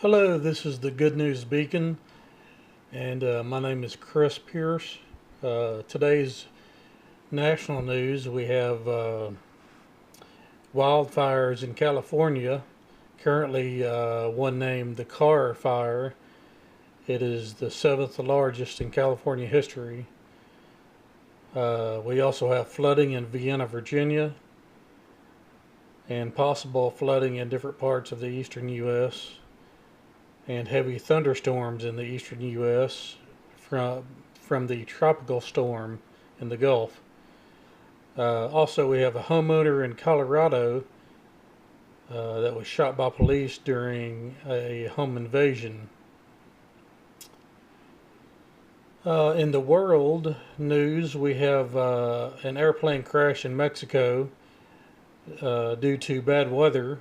Hello, this is the Good News Beacon, and my name is Chris Pierce. Today's national news, we have wildfires in California. Currently, one named the Carr Fire. It is the seventh largest in California history. We also have flooding in Vienna, Virginia, and possible flooding in different parts of the eastern U.S., and heavy thunderstorms in the eastern U.S. from the tropical storm in the Gulf. Also, we have a homeowner in Colorado that was shot by police during a home invasion. In the world news, we have an airplane crash in Mexico due to bad weather.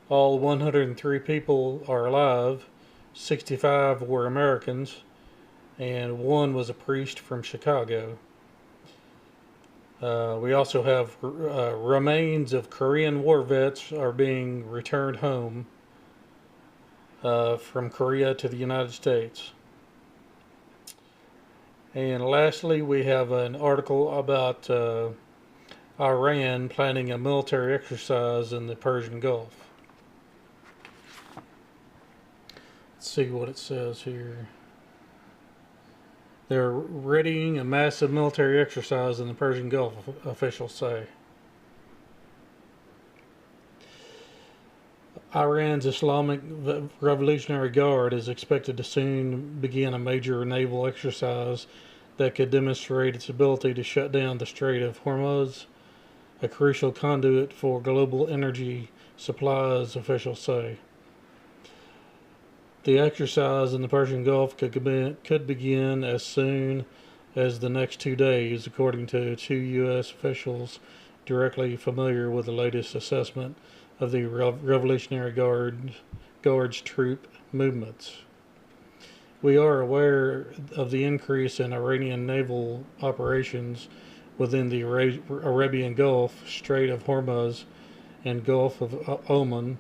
All 103 people are alive, 65 were Americans, and one was a priest from Chicago. We also have remains of Korean war vets are being returned home from Korea to the United States. And lastly, we have an article about Iran planning a military exercise in the Persian Gulf. Let's see what it says here. They're readying a massive military exercise in the Persian Gulf, officials say. Iran's Islamic Revolutionary Guard is expected to soon begin a major naval exercise that could demonstrate its ability to shut down the Strait of Hormuz, a crucial conduit for global energy supplies, officials say. The exercise in the Persian Gulf could begin as soon as the next 2 days, according to two U.S. officials directly familiar with the latest assessment of the Revolutionary Guard's troop movements. We are aware of the increase in Iranian naval operations within the Arabian Gulf, Strait of Hormuz, and Gulf of Oman.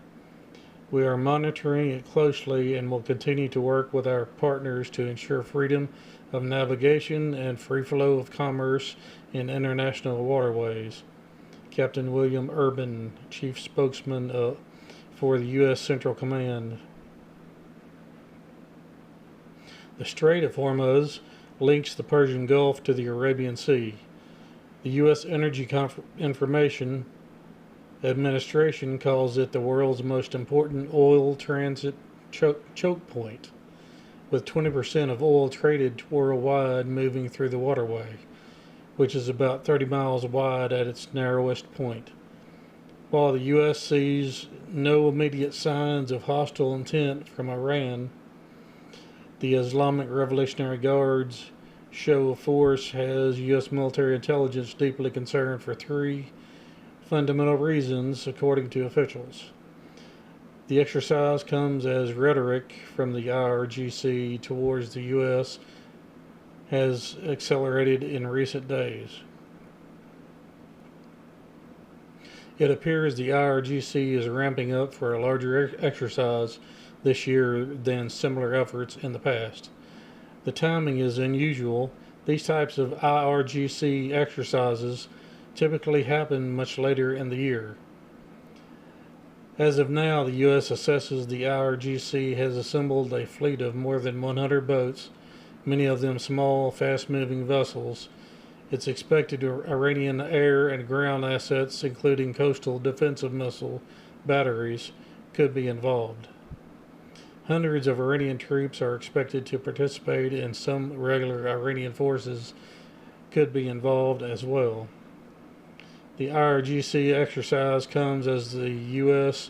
We are monitoring it closely and will continue to work with our partners to ensure freedom of navigation and free flow of commerce in international waterways. Captain William Urban, Chief Spokesman for the U.S. Central Command. The Strait of Hormuz links the Persian Gulf to the Arabian Sea. The U.S. Energy Information Administration calls it the world's most important oil transit choke point, with 20% of oil traded worldwide moving through the waterway, which is about 30 miles wide at its narrowest point. While the U.S. sees no immediate signs of hostile intent from Iran, the Islamic Revolutionary Guard's show of force has U.S. military intelligence deeply concerned for three fundamental reasons, according to officials. The exercise comes as rhetoric from the IRGC towards the U.S. has accelerated in recent days. It appears the IRGC is ramping up for a larger exercise this year than similar efforts in the past. The timing is unusual. These types of IRGC exercises typically happen much later in the year. As of now, the U.S. assesses the IRGC has assembled a fleet of more than 100 boats, many of them small, fast-moving vessels. It's expected Iranian air and ground assets, including coastal defensive missile batteries, could be involved. Hundreds of Iranian troops are expected to participate, and some regular Iranian forces could be involved as well. The IRGC exercise comes as the U.S.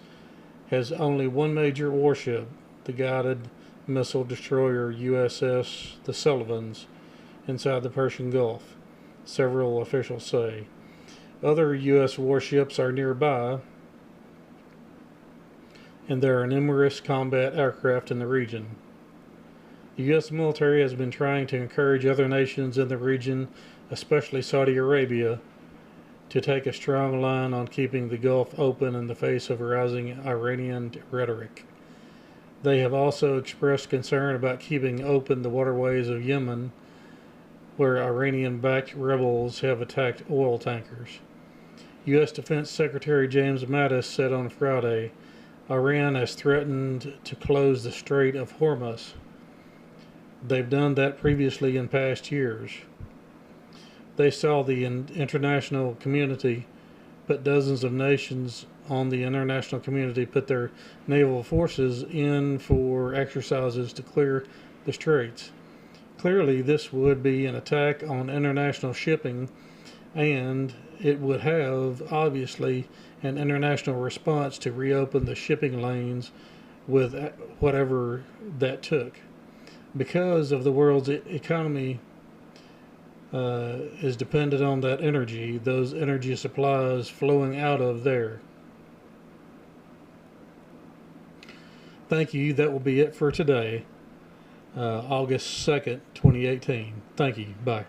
has only one major warship, the guided missile destroyer USS the Sullivans, inside the Persian Gulf, several officials say. Other U.S. warships are nearby, and there are numerous combat aircraft in the region. The U.S. military has been trying to encourage other nations in the region, especially Saudi Arabia, to take a strong line on keeping the Gulf open in the face of rising Iranian rhetoric. They have also expressed concern about keeping open the waterways of Yemen, where Iranian-backed rebels have attacked oil tankers. U.S. Defense Secretary James Mattis said on Friday, Iran has threatened to close the Strait of Hormuz. They've done that previously in past years. They saw the international community put dozens of nations on the international community put their naval forces in for exercises to clear the straits. Clearly, this would be an attack on international shipping, and it would have, obviously, an international response to reopen the shipping lanes with whatever that took. Because of the world's economy is dependent on that energy, those energy supplies flowing out of there. Thank you. That will be it for today, August 2nd, 2018. Thank you. Bye.